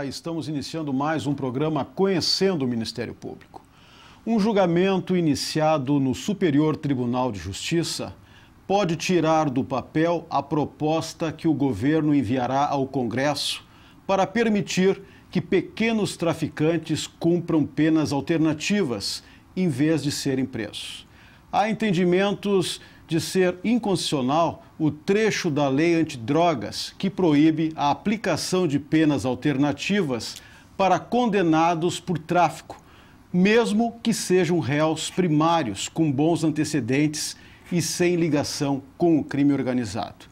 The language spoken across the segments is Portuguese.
Olá, estamos iniciando mais um programa Conhecendo o Ministério Público. Um julgamento iniciado no Superior Tribunal de Justiça pode tirar do papel a proposta que o governo enviará ao Congresso para permitir que pequenos traficantes cumpram penas alternativas em vez de serem presos. Há entendimentos de ser inconstitucional o trecho da lei antidrogas que proíbe a aplicação de penas alternativas para condenados por tráfico, mesmo que sejam réus primários com bons antecedentes e sem ligação com o crime organizado.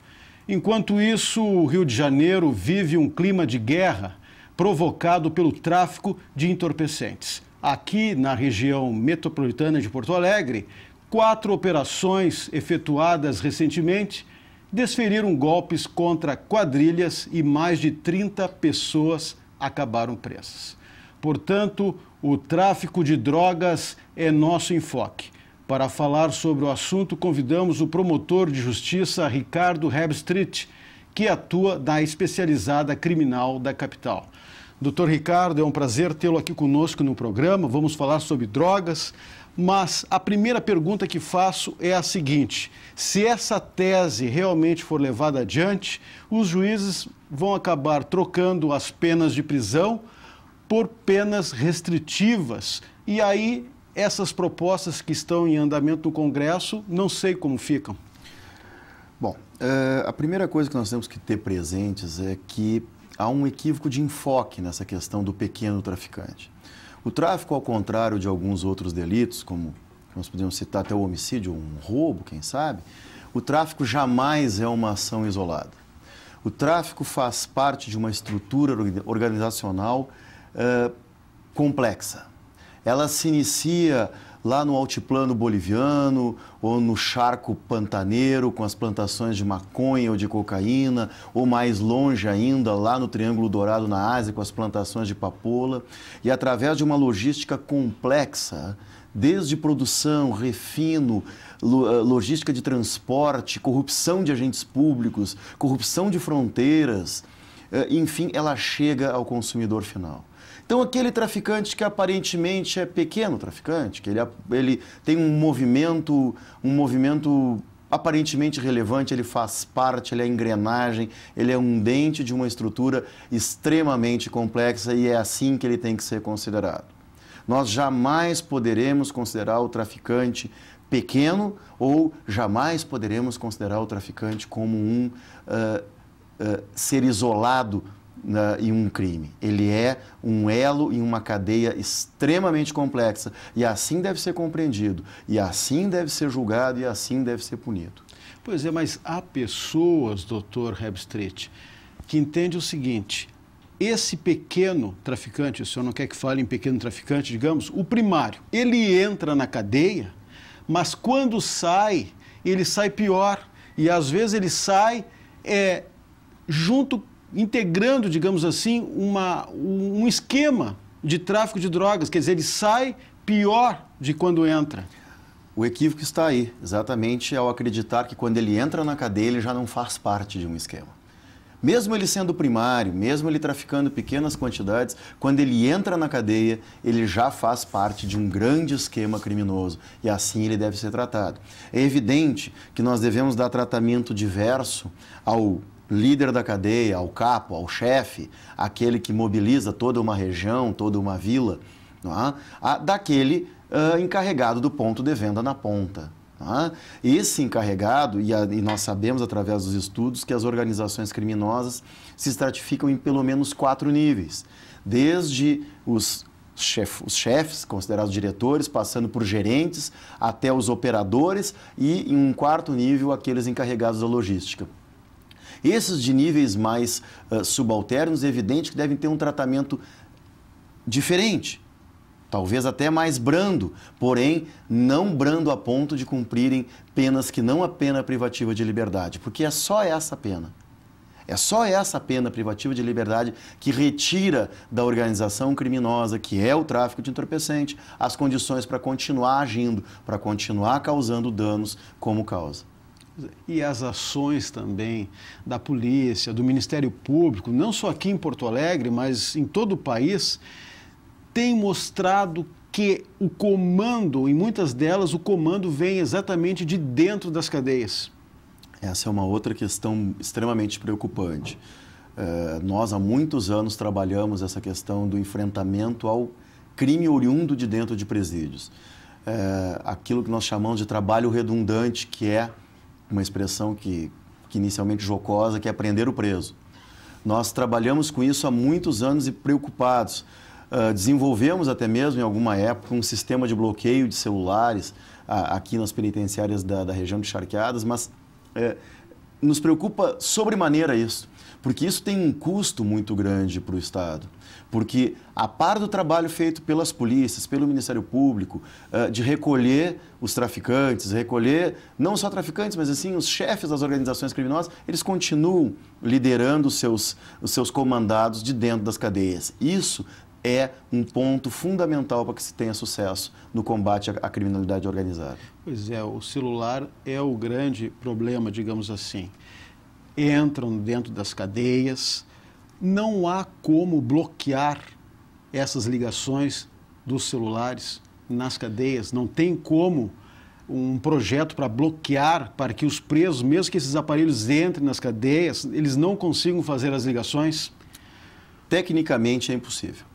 Enquanto isso, o Rio de Janeiro vive um clima de guerra provocado pelo tráfico de entorpecentes. Aqui, na região metropolitana de Porto Alegre, 4 operações efetuadas recentemente desferiram golpes contra quadrilhas e mais de 30 pessoas acabaram presas. Portanto, o tráfico de drogas é nosso enfoque. Para falar sobre o assunto, convidamos o promotor de justiça Ricardo Herbstreit, que atua na especializada criminal da capital. Doutor Ricardo, é um prazer tê-lo aqui conosco no programa. Vamos falar sobre drogas. Mas a primeira pergunta que faço é a seguinte: se essa tese realmente for levada adiante, os juízes vão acabar trocando as penas de prisão por penas restritivas. E aí, essas propostas que estão em andamento no Congresso, não sei como ficam. Bom, a primeira coisa que nós temos que ter presentes é que há um equívoco de enfoque nessa questão do pequeno traficante. O tráfico, ao contrário de alguns outros delitos, como nós podemos citar até o homicídio, um roubo, quem sabe, o tráfico jamais é uma ação isolada. O tráfico faz parte de uma estrutura organizacional complexa. Ela se inicia lá no altiplano boliviano ou no charco pantaneiro com as plantações de maconha ou de cocaína, ou mais longe ainda, lá no Triângulo Dourado na Ásia com as plantações de papoula, e através de uma logística complexa, desde produção, refino, logística de transporte, corrupção de agentes públicos, corrupção de fronteiras, enfim, ela chega ao consumidor final. Então, aquele traficante que aparentemente é pequeno traficante, que ele tem um movimento aparentemente relevante, ele faz parte, ele é a engrenagem, ele é um dente de uma estrutura extremamente complexa e é assim que ele tem que ser considerado. Nós jamais poderemos considerar o traficante pequeno ou jamais poderemos considerar o traficante como um ser isolado em um crime. Ele é um elo em uma cadeia extremamente complexa e assim deve ser compreendido, e assim deve ser julgado e assim deve ser punido. Pois é, mas há pessoas, doutor Herbstreit, que entendem o seguinte: esse pequeno traficante, o senhor não quer que fale em pequeno traficante, digamos, o primário, ele entra na cadeia, mas quando sai, ele sai pior, e às vezes ele sai integrando, digamos assim, um esquema de tráfico de drogas. Quer dizer, ele sai pior de quando entra. O equívoco está aí, exatamente ao acreditar que quando ele entra na cadeia, ele já não faz parte de um esquema. Mesmo ele sendo primário, mesmo ele traficando pequenas quantidades, quando ele entra na cadeia, ele já faz parte de um grande esquema criminoso e assim ele deve ser tratado. É evidente que nós devemos dar tratamento diverso ao líder da cadeia, ao capo, ao chefe, aquele que mobiliza toda uma região, toda uma vila, não é? Daquele encarregado do ponto de venda na ponta. Não é? Esse encarregado, e nós sabemos através dos estudos que as organizações criminosas se estratificam em pelo menos 4 níveis, desde os chefes, considerados diretores, passando por gerentes, até os operadores e, em um 4º nível, aqueles encarregados da logística. Esses de níveis mais subalternos, é evidente que devem ter um tratamento diferente, talvez até mais brando, porém não brando a ponto de cumprirem penas que não a pena privativa de liberdade, porque é só essa pena. É só essa pena privativa de liberdade que retira da organização criminosa, que é o tráfico de entorpecente, as condições para continuar agindo, para continuar causando danos como causa. E as ações também da polícia, do Ministério Público, não só aqui em Porto Alegre, mas em todo o país, têm mostrado que o comando, em muitas delas, o comando vem exatamente de dentro das cadeias. Essa é uma outra questão extremamente preocupante. Nós, há muitos anos, trabalhamos essa questão do enfrentamento ao crime oriundo de dentro de presídios. Aquilo que nós chamamos de trabalho redundante, que é uma expressão que inicialmente jocosa, que é prender o preso. Nós trabalhamos com isso há muitos anos e preocupados. Desenvolvemos até mesmo, em alguma época, um sistema de bloqueio de celulares aqui nas penitenciárias da região de Charqueadas, mas nos preocupa sobremaneira isso, porque isso tem um custo muito grande para o Estado. Porque, a par do trabalho feito pelas polícias, pelo Ministério Público, de recolher os traficantes, recolher não só traficantes, mas assim os chefes das organizações criminosas, eles continuam liderando os seus comandados de dentro das cadeias. Isso é um ponto fundamental para que se tenha sucesso no combate à criminalidade organizada. Pois é, o celular é o grande problema, digamos assim. Entram dentro das cadeias, não há como bloquear essas ligações dos celulares nas cadeias, não tem como um projeto para bloquear, para que os presos, mesmo que esses aparelhos entrem nas cadeias, eles não consigam fazer as ligações? Tecnicamente é impossível.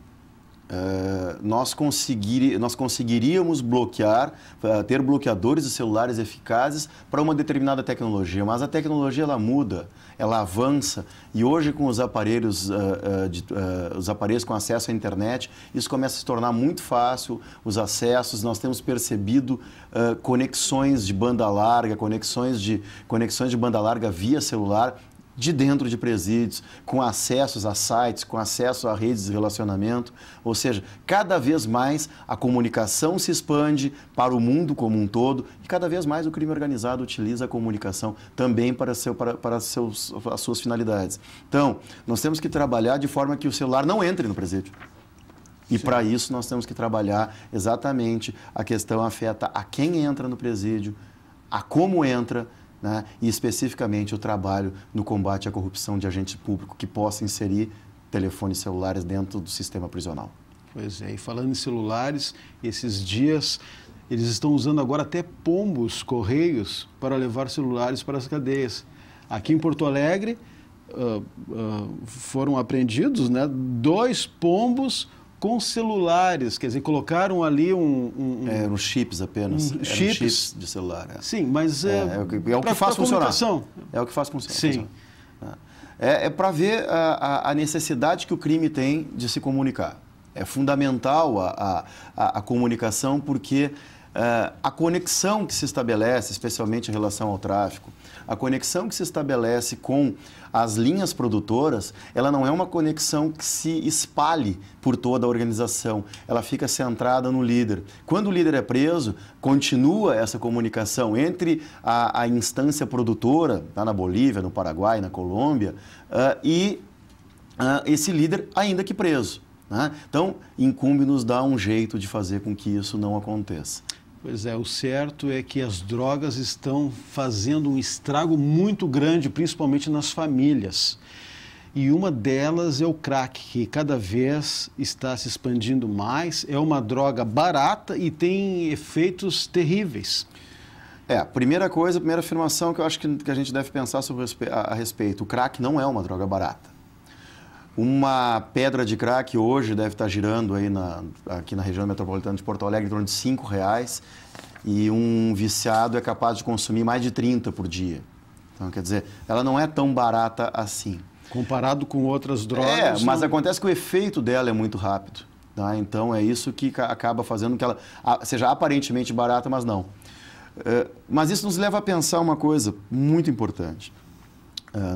Nós conseguiríamos bloquear, ter bloqueadores de celulares eficazes para uma determinada tecnologia, mas a tecnologia ela muda, ela avança e hoje com os aparelhos, os aparelhos com acesso à internet, isso começa a se tornar muito fácil, os acessos, nós temos percebido conexões de banda larga, conexões de banda larga via celular, de dentro de presídios, com acessos a sites, com acesso a redes de relacionamento, ou seja, cada vez mais a comunicação se expande para o mundo como um todo e cada vez mais o crime organizado utiliza a comunicação também para as suas finalidades. Então, nós temos que trabalhar de forma que o celular não entre no presídio. E para isso nós temos que trabalhar exatamente a questão afeta a quem entra no presídio, a como entra, né? E especificamente o trabalho no combate à corrupção de agente público que possa inserir telefones celulares dentro do sistema prisional. Pois é, e falando em celulares, esses dias eles estão usando agora até pombos, correios, para levar celulares para as cadeias. Aqui em Porto Alegre foram apreendidos, né, 2 pombos com celulares, quer dizer, colocaram ali Eram chips apenas, chips de celular. Sim, mas é o que faz funcionar. É o que faz funcionar. Sim. É para ver a necessidade que o crime tem de se comunicar. É fundamental a comunicação porque a conexão que se estabelece, especialmente em relação ao tráfico, a conexão que se estabelece com as linhas produtoras, ela não é uma conexão que se espalhe por toda a organização, ela fica centrada no líder. Quando o líder é preso, continua essa comunicação entre a instância produtora, tá, na Bolívia, no Paraguai, na Colômbia, e esse líder ainda que preso, né? Então, incumbe-nos dar um jeito de fazer com que isso não aconteça. Pois é, o certo é que as drogas estão fazendo um estrago muito grande, principalmente nas famílias. E uma delas é o crack, que cada vez está se expandindo mais. É uma droga barata e tem efeitos terríveis. Primeira afirmação que eu acho que a gente deve pensar a respeito. O crack não é uma droga barata. Uma pedra de crack hoje deve estar girando aí aqui na região metropolitana de Porto Alegre em torno de R$5 e um viciado é capaz de consumir mais de 30 por dia. Então, quer dizer, ela não é tão barata assim. Comparado com outras drogas... mas acontece que o efeito dela é muito rápido. Tá? Então, é isso que acaba fazendo que ela seja aparentemente barata, mas não. Mas isso nos leva a pensar uma coisa muito importante.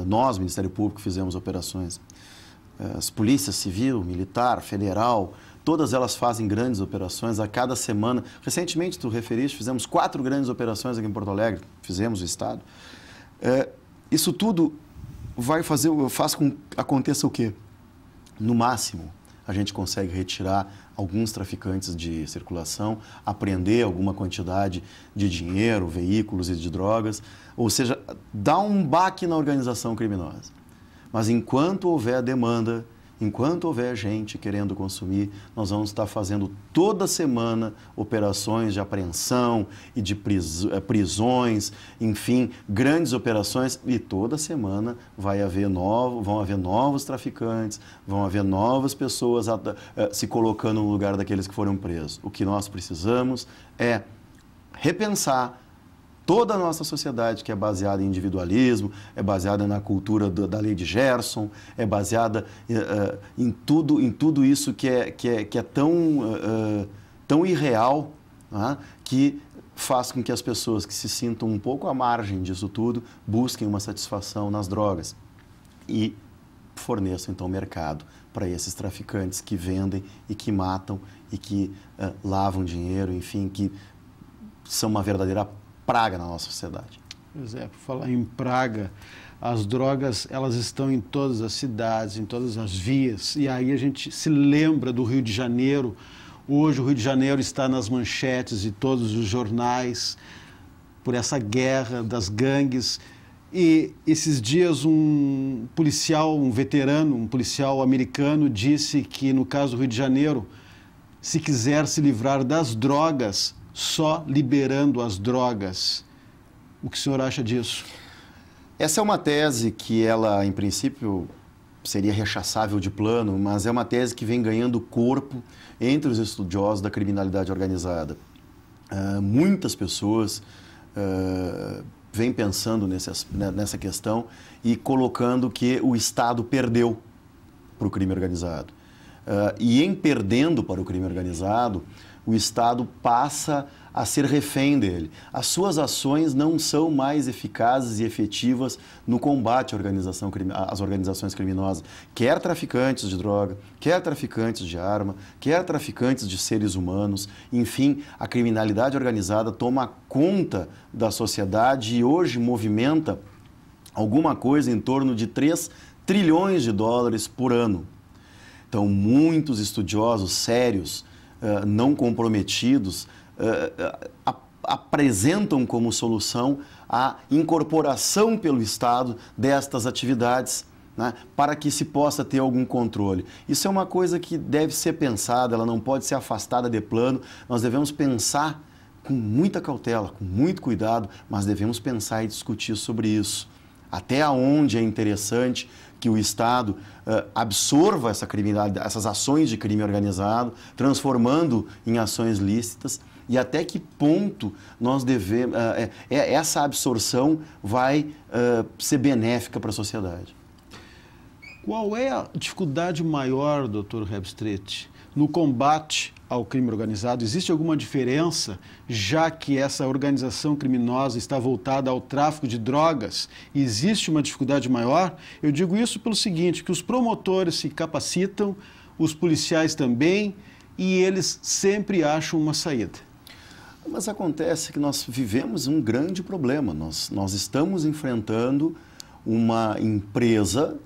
Nós, Ministério Público, fizemos operações. As polícias civil, militar, federal, todas elas fazem grandes operações a cada semana. Recentemente, tu referiste, fizemos 4 grandes operações aqui em Porto Alegre, fizemos o Estado. Isso tudo faz com que aconteça o quê? No máximo, a gente consegue retirar alguns traficantes de circulação, apreender alguma quantidade de dinheiro, veículos e de drogas, ou seja, dá um baque na organização criminosa. Mas enquanto houver demanda, enquanto houver gente querendo consumir, nós vamos estar fazendo toda semana operações de apreensão e de prisões, enfim, grandes operações, e toda semana vão haver novos traficantes, vão haver novas pessoas se colocando no lugar daqueles que foram presos. O que nós precisamos é repensar toda a nossa sociedade, que é baseada em individualismo, é baseada na cultura da lei de Gerson, é baseada em tudo isso que é tão irreal, né, que faz com que as pessoas que se sintam um pouco à margem disso tudo busquem uma satisfação nas drogas e forneçam, então, mercado para esses traficantes que vendem e que matam e que lavam dinheiro, enfim, que são uma verdadeira praga na nossa sociedade. Pois é, por falar em praga, as drogas, elas estão em todas as cidades, em todas as vias, e aí a gente se lembra do Rio de Janeiro. Hoje o Rio de Janeiro está nas manchetes de todos os jornais por essa guerra das gangues, e esses dias um policial, um veterano, um policial americano disse que no caso do Rio de Janeiro, se quiser se livrar das drogas, só liberando as drogas. O que o senhor acha disso? Essa é uma tese que ela, em princípio, seria rechaçável de plano, mas é uma tese que vem ganhando corpo entre os estudiosos da criminalidade organizada. Muitas pessoas vêm pensando nessa questão e colocando que o Estado perdeu para o crime organizado. E em perdendo para o crime organizado, o Estado passa a ser refém dele. As suas ações não são mais eficazes e efetivas no combate às organizações criminosas, quer traficantes de droga, quer traficantes de arma, quer traficantes de seres humanos. Enfim, a criminalidade organizada toma conta da sociedade e hoje movimenta alguma coisa em torno de 3 trilhões de dólares por ano. Então, muitos estudiosos sérios, não comprometidos, apresentam como solução a incorporação pelo Estado destas atividades, né, para que se possa ter algum controle. Isso é uma coisa que deve ser pensada, ela não pode ser afastada de plano. Nós devemos pensar com muita cautela, com muito cuidado, mas devemos pensar e discutir sobre isso. Até onde é interessante que o Estado absorva essas ações de crime organizado, transformando em ações lícitas, e até que ponto nós devemos, essa absorção vai ser benéfica para a sociedade. Qual é a dificuldade maior, Dr. Herbstreit, no combate ao crime organizado? Existe alguma diferença, já que essa organização criminosa está voltada ao tráfico de drogas? Existe uma dificuldade maior? Eu digo isso pelo seguinte, que os promotores se capacitam, os policiais também, e eles sempre acham uma saída. Mas acontece que nós vivemos um grande problema. Nós estamos enfrentando uma empresa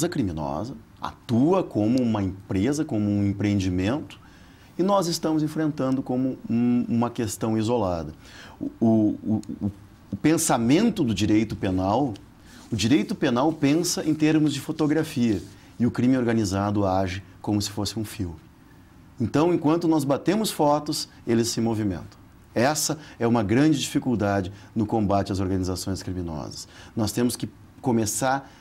criminosa, atua como uma empresa, como um empreendimento, e nós estamos enfrentando como uma questão isolada. O pensamento do direito penal, o direito penal pensa em termos de fotografia, e o crime organizado age como se fosse um filme. Então, enquanto nós batemos fotos, eles se movimentam. Essa é uma grande dificuldade no combate às organizações criminosas. Nós temos que começar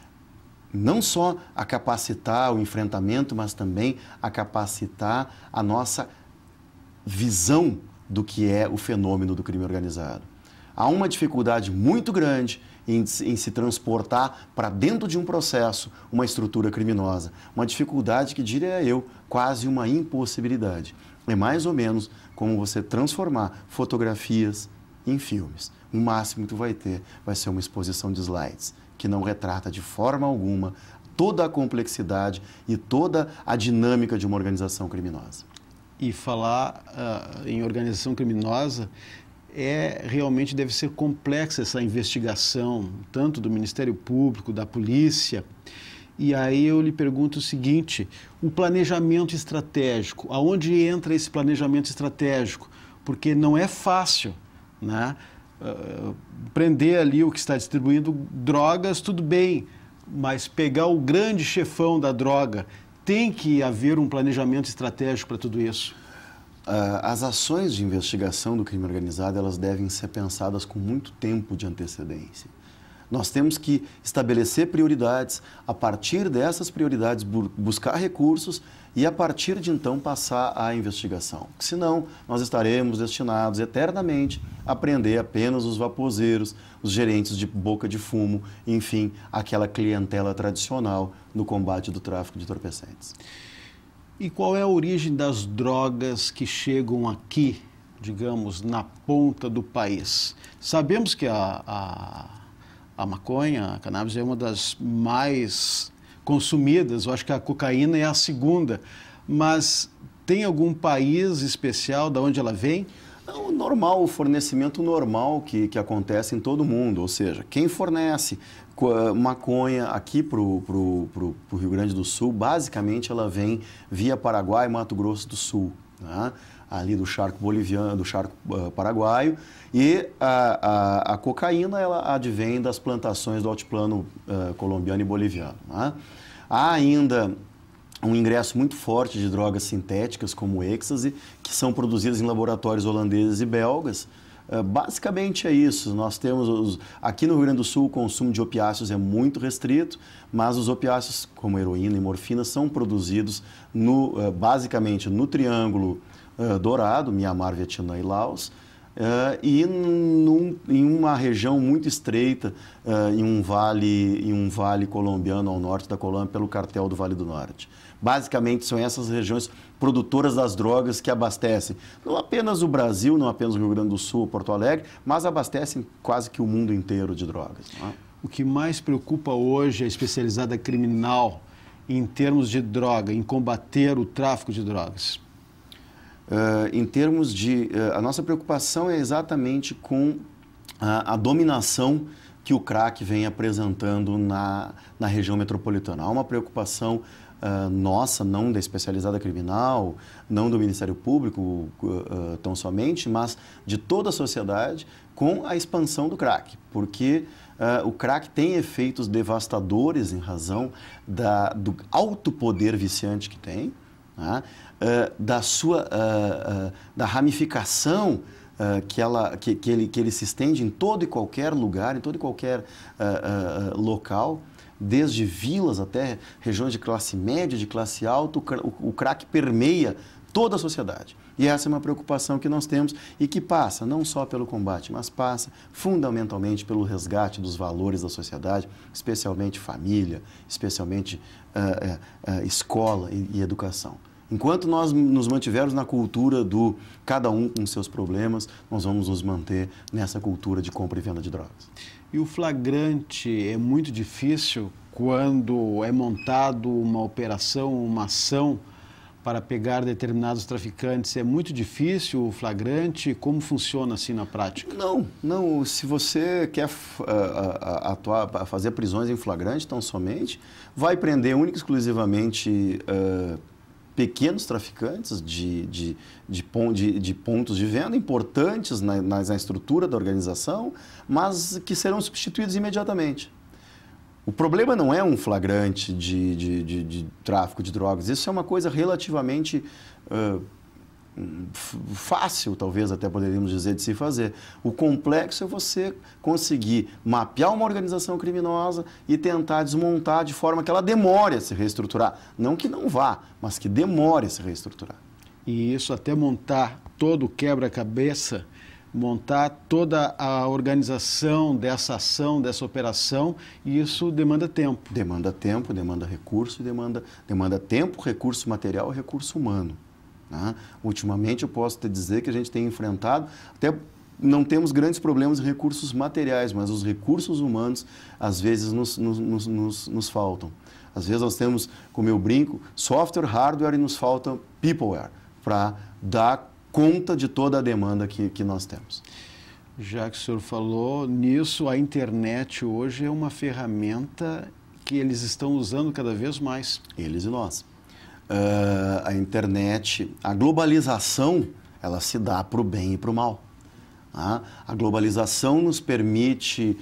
não só a capacitar o enfrentamento, mas também a capacitar a nossa visão do que é o fenômeno do crime organizado. Há uma dificuldade muito grande em se transportar para dentro de um processo uma estrutura criminosa. Uma dificuldade que, diria eu, quase uma impossibilidade. É mais ou menos como você transformar fotografias em filmes. O máximo que tu vai ter vai ser uma exposição de slides, que não retrata de forma alguma toda a complexidade e toda a dinâmica de uma organização criminosa. E falar em organização criminosa realmente deve ser complexa essa investigação, tanto do Ministério Público, da polícia. E aí eu lhe pergunto o seguinte, o planejamento estratégico, aonde entra esse planejamento estratégico? Porque não é fácil, né? Prender ali o que está distribuindo drogas, tudo bem, mas pegar o grande chefão da droga, tem que haver um planejamento estratégico para tudo isso? As ações de investigação do crime organizado, elas devem ser pensadas com muito tempo de antecedência. Nós temos que estabelecer prioridades, a partir dessas prioridades buscar recursos e a partir de então passar à investigação. Senão, nós estaremos destinados eternamente a prender apenas os vapozeiros, os gerentes de boca de fumo, enfim, aquela clientela tradicional no combate do tráfico de entorpecentes. E qual é a origem das drogas que chegam aqui, digamos, na ponta do país? Sabemos que a maconha, a cannabis é uma das mais consumidas, eu acho que a cocaína é a segunda, mas tem algum país especial de onde ela vem? O normal, o fornecimento normal que acontece em todo o mundo, ou seja, quem fornece maconha aqui para o Rio Grande do Sul, basicamente ela vem via Paraguai e Mato Grosso do Sul, né? Ali do charco boliviano, do charco paraguaio, e a cocaína ela advém das plantações do altiplano colombiano e boliviano, né? Há ainda um ingresso muito forte de drogas sintéticas, como o êxtase, que são produzidas em laboratórios holandeses e belgas. Basicamente é isso. Nós temos, aqui no Rio Grande do Sul, o consumo de opiáceos é muito restrito, mas os opiáceos, como heroína e morfina, são produzidos basicamente no Triângulo Dourado, Mianmar, Vietnã e Laos, e em uma região muito estreita, em um vale colombiano ao norte da Colômbia, pelo cartel do Vale do Norte. Basicamente, são essas regiões produtoras das drogas que abastecem não apenas o Brasil, não apenas o Rio Grande do Sul, Porto Alegre, mas abastecem quase que o mundo inteiro de drogas. Não é? O que mais preocupa hoje a especializada criminal em termos de droga, em combater o tráfico de drogas? Em termos de... a nossa preocupação é exatamente com a dominação que o crack vem apresentando na região metropolitana. Há uma preocupação nossa, não da especializada criminal, não do Ministério Público tão somente, mas de toda a sociedade com a expansão do crack, porque o crack tem efeitos devastadores em razão do alto poder viciante que tem, né? Da ramificação que ele se estende em todo e qualquer lugar, em todo e qualquer local, desde vilas até regiões de classe média, de classe alta, o crack permeia toda a sociedade. E essa é uma preocupação que nós temos e que passa não só pelo combate, mas passa fundamentalmente pelo resgate dos valores da sociedade, especialmente família, especialmente escola e educação. Enquanto nós nos mantivermos na cultura do cada um com seus problemas, nós vamos nos manter nessa cultura de compra e venda de drogas. E o flagrante é muito difícil quando é montado uma operação, uma ação para pegar determinados traficantes. É muito difícil o flagrante? Como funciona assim na prática? Não. Se você quer fazer prisões em flagrante tão somente, vai prender única e exclusivamente pequenos traficantes de pontos de venda importantes na estrutura da organização, mas que serão substituídos imediatamente. O problema não é um flagrante de tráfico de drogas, isso é uma coisa relativamente fácil, talvez até poderíamos dizer, de se fazer. O complexo é você conseguir mapear uma organização criminosa e tentar desmontar de forma que ela demore a se reestruturar. Não que não vá, mas que demore a se reestruturar. E isso até montar todo o quebra-cabeça, montar toda a organização dessa ação, dessa operação, e isso demanda tempo. Demanda tempo, demanda recurso, demanda tempo, recurso material e recurso humano. Né? Ultimamente eu posso te dizer que a gente tem enfrentado, até não temos grandes problemas de recursos materiais, mas os recursos humanos às vezes nos faltam. Às vezes nós temos, como eu brinco, software, hardware e nos falta peopleware para dar conta de toda a demanda que nós temos. Já que o senhor falou nisso, a internet hoje é uma ferramenta que eles estão usando cada vez mais. Eles e nós. A internet, a globalização, ela se dá para o bem e para o mal. Tá? A globalização nos permite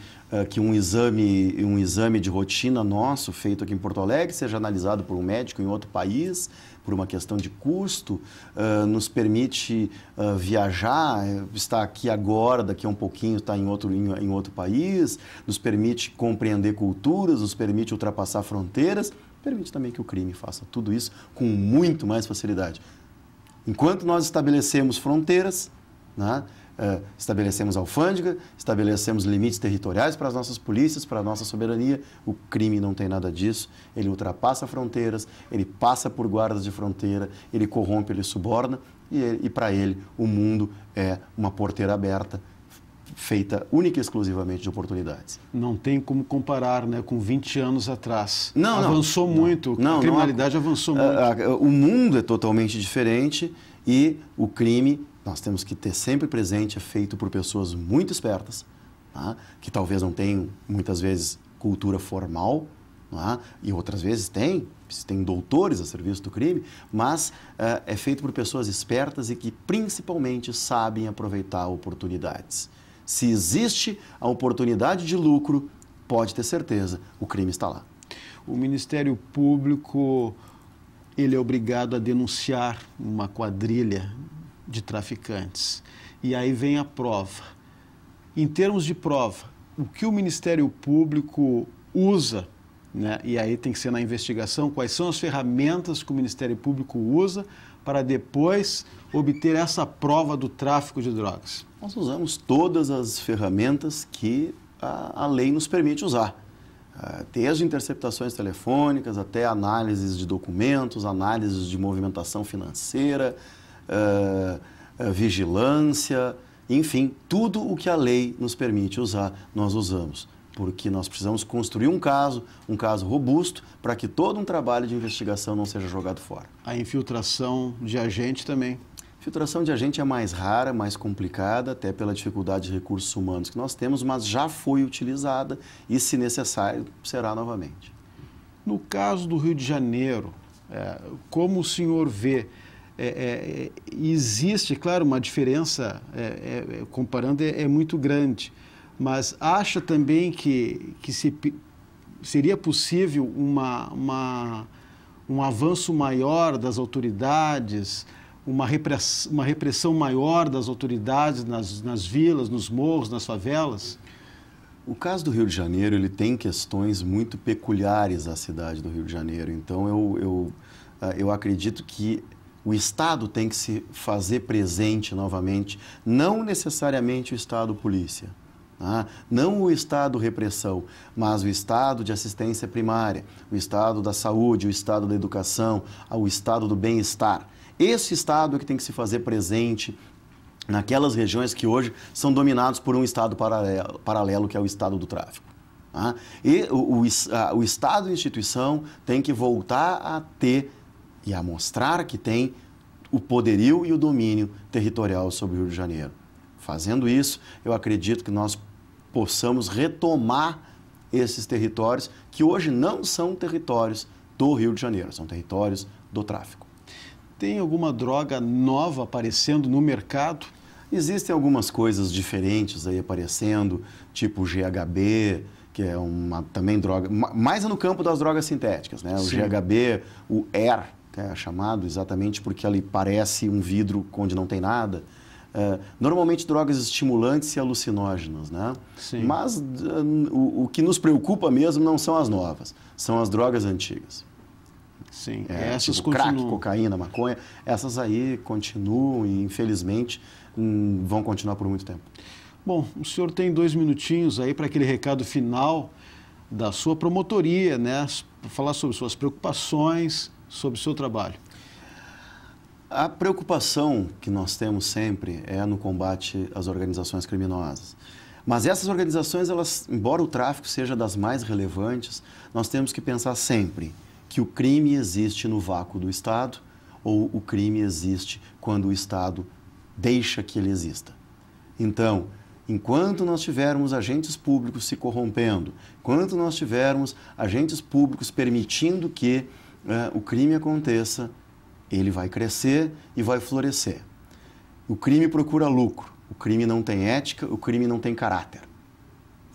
que um exame de rotina nosso, feito aqui em Porto Alegre, seja analisado por um médico em outro país, por uma questão de custo, nos permite viajar, estar aqui agora, daqui a um pouquinho estar em outro país, nos permite compreender culturas, nos permite ultrapassar fronteiras, permite também que o crime faça tudo isso com muito mais facilidade. Enquanto nós estabelecemos fronteiras, né, estabelecemos alfândega, estabelecemos limites territoriais para as nossas polícias, para a nossa soberania, o crime não tem nada disso, ele ultrapassa fronteiras, ele passa por guardas de fronteira, ele corrompe, ele suborna e para ele o mundo é uma porteira aberta, feita única e exclusivamente de oportunidades. Não tem como comparar, né, com 20 anos atrás. Não, avançou muito, a criminalidade avançou muito. O mundo é totalmente diferente e o crime, nós temos que ter sempre presente, é feito por pessoas muito espertas, tá? Que talvez não tenham, muitas vezes, cultura formal, tá? E outras vezes tem doutores a serviço do crime, mas é feito por pessoas espertas e que principalmente sabem aproveitar oportunidades. Se existe a oportunidade de lucro, pode ter certeza, o crime está lá. O Ministério Público, ele é obrigado a denunciar uma quadrilha de traficantes. E aí vem a prova. Em termos de prova, o que o Ministério Público usa, né? E aí tem que ser na investigação, quais são as ferramentas que o Ministério Público usa para depois obter essa prova do tráfico de drogas? Nós usamos todas as ferramentas que a lei nos permite usar. Desde interceptações telefônicas até análises de documentos, análises de movimentação financeira, vigilância, enfim, tudo o que a lei nos permite usar, nós usamos. Porque nós precisamos construir um caso robusto, para que todo um trabalho de investigação não seja jogado fora. A infiltração de agente também. Infiltração de agente é mais rara, mais complicada, até pela dificuldade de recursos humanos que nós temos, mas já foi utilizada e, se necessário, será novamente. No caso do Rio de Janeiro, como o senhor vê, existe, claro, uma diferença, comparando, é muito grande, mas acha também que seria possível um avanço maior das autoridades, uma repressão maior das autoridades nas vilas, nos morros, nas favelas? O caso do Rio de Janeiro, ele tem questões muito peculiares à cidade do Rio de Janeiro. Então, eu acredito que o Estado tem que se fazer presente novamente, não necessariamente o Estado polícia, tá? Não o Estado repressão, mas o Estado de assistência primária, o Estado da saúde, o Estado da educação, o Estado do bem-estar. Esse Estado é que tem que se fazer presente naquelas regiões que hoje são dominadas por um Estado paralelo, que é o Estado do tráfico. Tá? E o Estado e a instituição tem que voltar a ter e a mostrar que tem o poderio e o domínio territorial sobre o Rio de Janeiro. Fazendo isso, eu acredito que nós possamos retomar esses territórios que hoje não são territórios do Rio de Janeiro, são territórios do tráfico. Tem alguma droga nova aparecendo no mercado? Existem algumas coisas diferentes aí aparecendo, tipo o GHB, que é também droga, mais no campo das drogas sintéticas, né? O Sim. GHB, o Air, que é chamado exatamente porque ele parece um vidro onde não tem nada. Normalmente drogas estimulantes e alucinógenas, né? Sim. Mas o que nos preocupa mesmo não são as novas, são as drogas antigas. Sim, essas tipo continuam. crack, cocaína, maconha, essas aí continuam e infelizmente vão continuar por muito tempo. Bom, o senhor tem 2 minutinhos aí para aquele recado final da sua promotoria, né? Para falar sobre suas preocupações, sobre o seu trabalho. A preocupação que nós temos sempre é no combate às organizações criminosas. Mas essas organizações, elas, embora o tráfico seja das mais relevantes, nós temos que pensar sempre que o crime existe no vácuo do Estado ou o crime existe quando o Estado deixa que ele exista. Então, Enquanto nós tivermos agentes públicos se corrompendo, enquanto nós tivermos agentes públicos permitindo que o crime aconteça, ele vai crescer e vai florescer. O crime procura lucro, o crime não tem ética, o crime não tem caráter.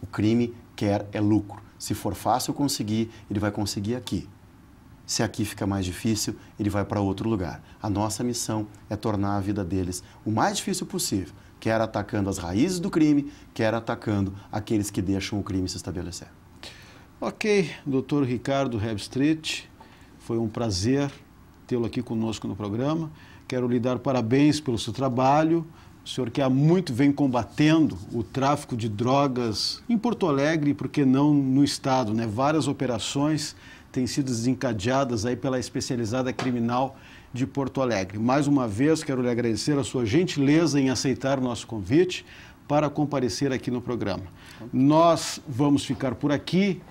O crime quer é lucro. Se for fácil conseguir, ele vai conseguir aqui. Se aqui fica mais difícil, ele vai para outro lugar. A nossa missão é tornar a vida deles o mais difícil possível, quer atacando as raízes do crime, quer atacando aqueles que deixam o crime se estabelecer. Ok, Dr. Ricardo Herbstreit, foi um prazer tê-lo aqui conosco no programa. Quero lhe dar parabéns pelo seu trabalho. O senhor que há muito vem combatendo o tráfico de drogas em Porto Alegre, e por que não no estado, né? Várias operações têm sido desencadeadas aí pela especializada criminal de Porto Alegre. Mais uma vez, quero lhe agradecer a sua gentileza em aceitar o nosso convite para comparecer aqui no programa. Nós vamos ficar por aqui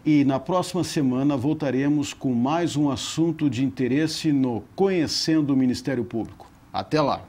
e na próxima semana voltaremos com mais um assunto de interesse no Conhecendo o Ministério Público. Até lá!